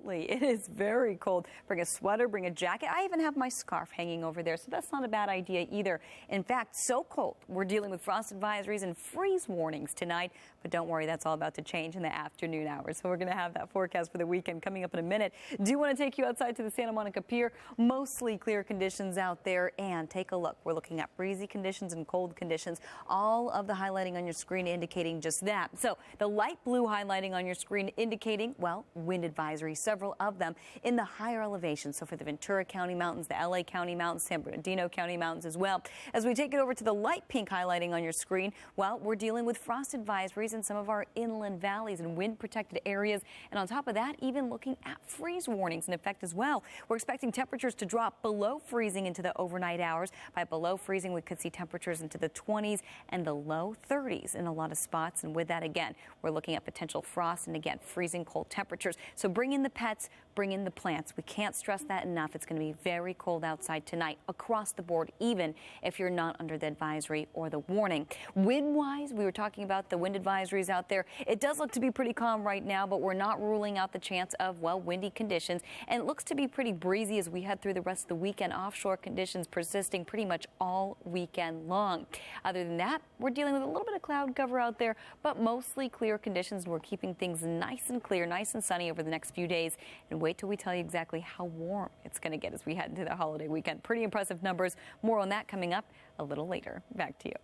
Absolutely. It is very cold. Bring a sweater, bring a jacket. I even have my scarf hanging over there, so that's not a bad idea either. In fact, so cold, we're dealing with frost advisories and freeze warnings tonight. But don't worry, that's all about to change in the afternoon hours. So we're going to have that forecast for the weekend coming up in a minute. Do want to take you outside to the Santa Monica Pier. Mostly clear conditions out there. And take a look. We're looking at breezy conditions and cold conditions. All of the highlighting on your screen indicating just that. So the light blue highlighting on your screen indicating, well, wind advisory, several of them in the higher elevations. So for the Ventura County Mountains, the LA County Mountains, San Bernardino County Mountains as well. As we take it over to the light pink highlighting on your screen, well, we're dealing with frost advisories in some of our inland valleys and wind protected areas. And on top of that, even looking at freeze warnings in effect as well. We're expecting temperatures to drop below freezing into the overnight hours. By below freezing, we could see temperatures into the 20s and the low 30s in a lot of spots. And with that, again, we're looking at potential frost and again, freezing cold temperatures. So bring in the pets, bring in the plants. We can't stress that enough. It's going to be very cold outside tonight across the board, even if you're not under the advisory or the warning. Wind-wise, we were talking about the wind advisories out there. It does look to be pretty calm right now, but we're not ruling out the chance of, well, windy conditions. And it looks to be pretty breezy as we head through the rest of the weekend. Offshore conditions persisting pretty much all weekend long. Other than that, we're dealing with a little bit of cloud cover out there, but mostly clear conditions. We're keeping things nice and clear, nice and sunny over the next few days. And wait till we tell you exactly how warm it's going to get as we head into the holiday weekend. Pretty impressive numbers. More on that coming up a little later. Back to you.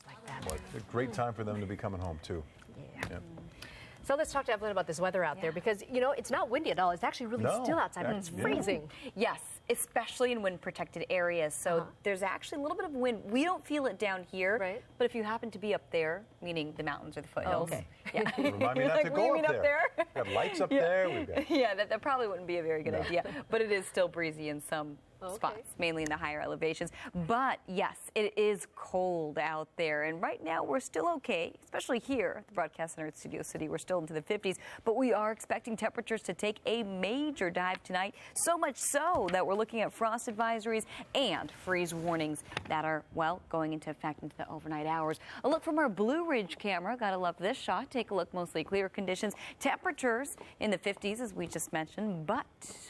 Like that. Well, a great time for them to be coming home, too. Yeah. Yep. So let's talk to Evelyn about this weather out there because, you know, it's not windy at all. It's actually really still outside, but it's freezing. Yes, especially in wind-protected areas. So there's actually a little bit of wind. We don't feel it down here, but if you happen to be up there, meaning the mountains or the foothills. Remind me not to go up there. We've got lights up there. We've got... Yeah, that probably wouldn't be a very good idea. But it is still breezy in some spots, mainly in the higher elevations. But yes, it is cold out there. And right now we're still okay, especially here at the Broadcast Center at Studio City. We're still into the 50s, but we are expecting temperatures to take a major dive tonight. So much so that we're looking at frost advisories and freeze warnings that are, well, going into effect into the overnight hours. A look from our Blue Ridge camera. Gotta love this shot. Take a look, mostly clear conditions. Temperatures in the 50s, as we just mentioned, but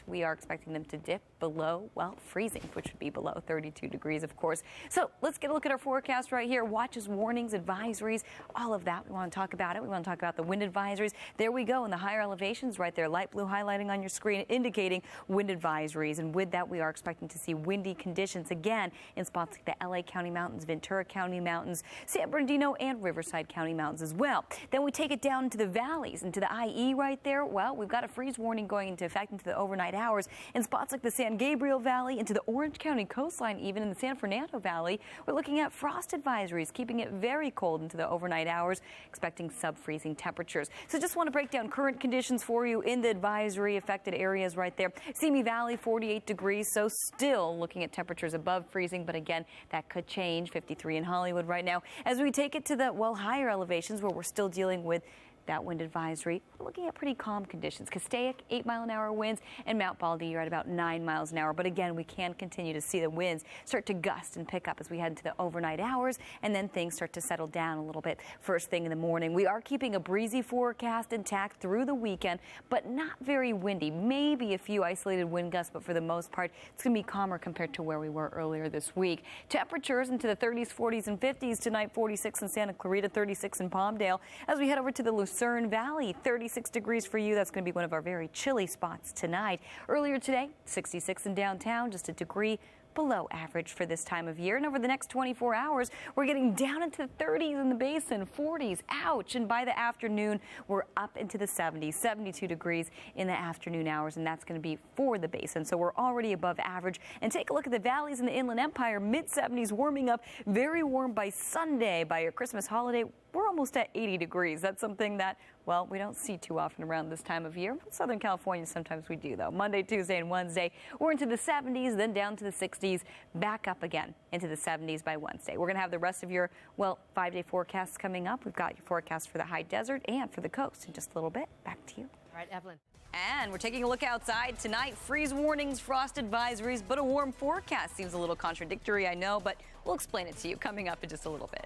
we are expecting them to dip below, well, freezing, which would be below 32 degrees, of course. So let's get a look at our forecast right here. Watches, warnings, advisories, all of that. We want to talk about it. We want to talk about the wind advisories. There we go in the higher elevations right there. Light blue highlighting on your screen indicating wind advisories. And with that, we are expecting to see windy conditions again in spots like the LA County Mountains, Ventura County Mountains, San Bernardino and Riverside County Mountains as well. Then we take it down into the valleys, into the IE right there. Well, we've got a freeze warning going into effect into the overnight hours in spots like the San Gabriel Valley, into the Orange County coastline, even in the San Fernando Valley. We're looking at frost advisories, keeping it very cold into the overnight hours, expecting sub-freezing temperatures. So just want to break down current conditions for you in the advisory affected areas right there. Simi Valley, 48 degrees, so still looking at temperatures above freezing, but again, that could change. 53 in Hollywood right now. As we take it to the, well, higher elevations where we're still dealing with that wind advisory, we're looking at pretty calm conditions. Castaic, 8-mile-an-hour winds, and Mount Baldy, you're at about 9 miles an hour. But again, we can continue to see the winds start to gust and pick up as we head into the overnight hours, and then things start to settle down a little bit first thing in the morning. We are keeping a breezy forecast intact through the weekend, but not very windy. Maybe a few isolated wind gusts, but for the most part, it's going to be calmer compared to where we were earlier this week. Temperatures into the 30s, 40s, and 50s tonight, 46 in Santa Clarita, 36 in Palmdale. As we head over to the Lucerne Valley, 36 degrees for you. That's going to be one of our very chilly spots tonight. Earlier today, 66 in downtown, just a degree below average for this time of year. And over the next 24 hours, we're getting down into the 30s in the basin, 40s, ouch. And by the afternoon, we're up into the 70s, 72 degrees in the afternoon hours, and that's going to be for the basin. So we're already above average. And take a look at the valleys in the Inland Empire, mid-70s, warming up, very warm by Sunday. By your Christmas holiday, we're almost at 80 degrees. That's something that, well, we don't see too often around this time of year. Southern California, sometimes we do, though. Monday, Tuesday, and Wednesday, we're into the 70s, then down to the 60s, back up again into the 70s by Wednesday. We're going to have the rest of your, well, 5-day forecasts coming up. We've got your forecast for the high desert and for the coast in just a little bit. Back to you. All right, Evelyn. And we're taking a look outside tonight. Freeze warnings, frost advisories, but a warm forecast. Seems a little contradictory, I know, but we'll explain it to you coming up in just a little bit.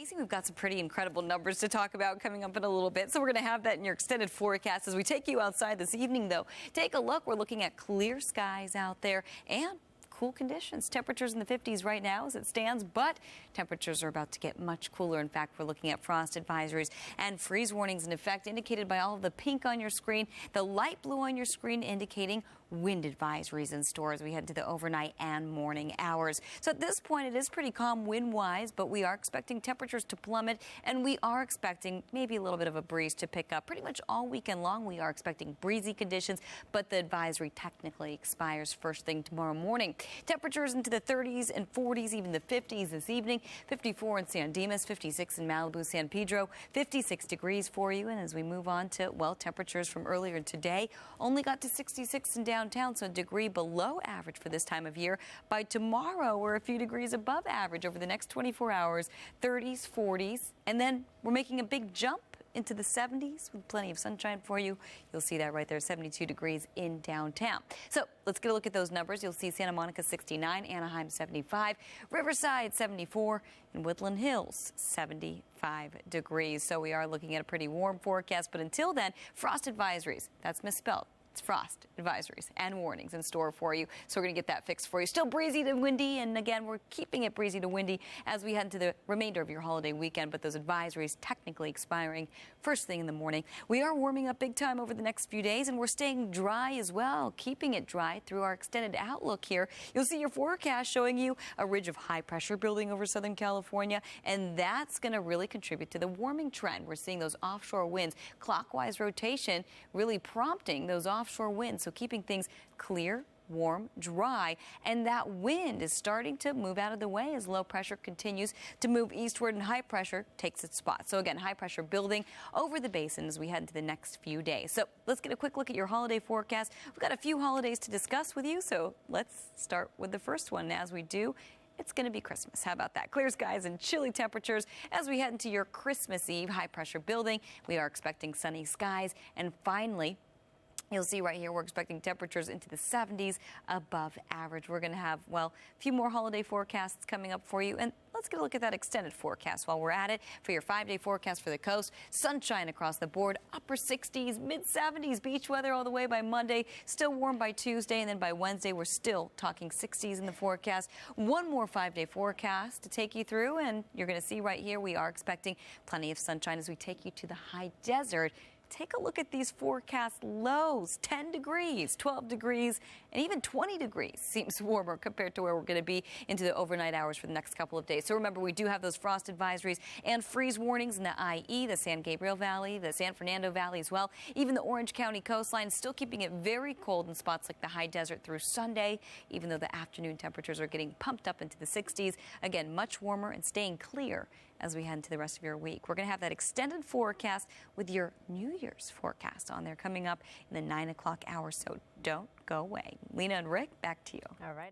amazing. We've got some pretty incredible numbers to talk about coming up in a little bit. So we're going to have that in your extended forecast. As we take you outside this evening, though, take a look. We're looking at clear skies out there and cool conditions. Temperatures in the 50s right now as it stands, but temperatures are about to get much cooler. In fact, we're looking at frost advisories and freeze warnings in effect, indicated by all of the pink on your screen, the light blue on your screen indicating wind advisories in store as we head to the overnight and morning hours. So at this point, it is pretty calm wind-wise, but we are expecting temperatures to plummet, and we are expecting maybe a little bit of a breeze to pick up. Pretty much all weekend long, we are expecting breezy conditions, but the advisory technically expires first thing tomorrow morning. Temperatures into the 30s and 40s, even the 50s this evening. 54 in San Dimas, 56 in Malibu, San Pedro, 56 degrees for you. And as we move on to, well, temperatures from earlier today, only got to 66 in downtown, so a degree below average for this time of year. By tomorrow, we're a few degrees above average over the next 24 hours, 30s, 40s, and then we're making a big jump into the 70s with plenty of sunshine for you. You'll see that right there, 72 degrees in downtown. So let's get a look at those numbers. You'll see Santa Monica 69, Anaheim 75, Riverside 74, and Woodland Hills 75 degrees. So we are looking at a pretty warm forecast, but until then, frost advisories, that's misspelled. It's frost advisories and warnings in store for you. So we're going to get that fixed for you. Still breezy to windy, and again, we're keeping it breezy to windy as we head into the remainder of your holiday weekend, but those advisories technically expiring first thing in the morning. We are warming up big time over the next few days, and we're staying dry as well, keeping it dry through our extended outlook here. You'll see your forecast showing you a ridge of high pressure building over Southern California, and that's going to really contribute to the warming trend. We're seeing those offshore winds, clockwise rotation, really prompting those offshore winds, so keeping things clear, warm, dry, and that wind is starting to move out of the way as low pressure continues to move eastward and high pressure takes its spot. So again, high pressure building over the basin as we head into the next few days. So let's get a quick look at your holiday forecast. We've got a few holidays to discuss with you, so let's start with the first one. As we do, it's going to be Christmas. How about that? Clear skies and chilly temperatures as we head into your Christmas Eve. High pressure building. We are expecting sunny skies, and finally, you'll see right here, we're expecting temperatures into the 70s above average. We're going to have, well, a few more holiday forecasts coming up for you. And let's get a look at that extended forecast while we're at it. For your 5-day forecast for the coast, sunshine across the board, upper 60s, mid 70s, beach weather all the way by Monday, still warm by Tuesday, and then by Wednesday, we're still talking 60s in the forecast. One more 5-day forecast to take you through, and you're going to see right here, we are expecting plenty of sunshine as we take you to the high desert. Take a look at these forecast lows, 10 degrees, 12 degrees, and even 20 degrees seems warmer compared to where we're going to be into the overnight hours for the next couple of days. So remember, we do have those frost advisories and freeze warnings in the IE, the San Gabriel Valley, the San Fernando Valley as well. Even the Orange County coastline still keeping it very cold in spots like the high desert through Sunday, even though the afternoon temperatures are getting pumped up into the 60s. Again, much warmer and staying clear as we head into the rest of your week. We're going to have that extended forecast with your New Year's forecast on there coming up in the 9 o'clock hour, so don't go away. Lena and Rick, back to you. All right.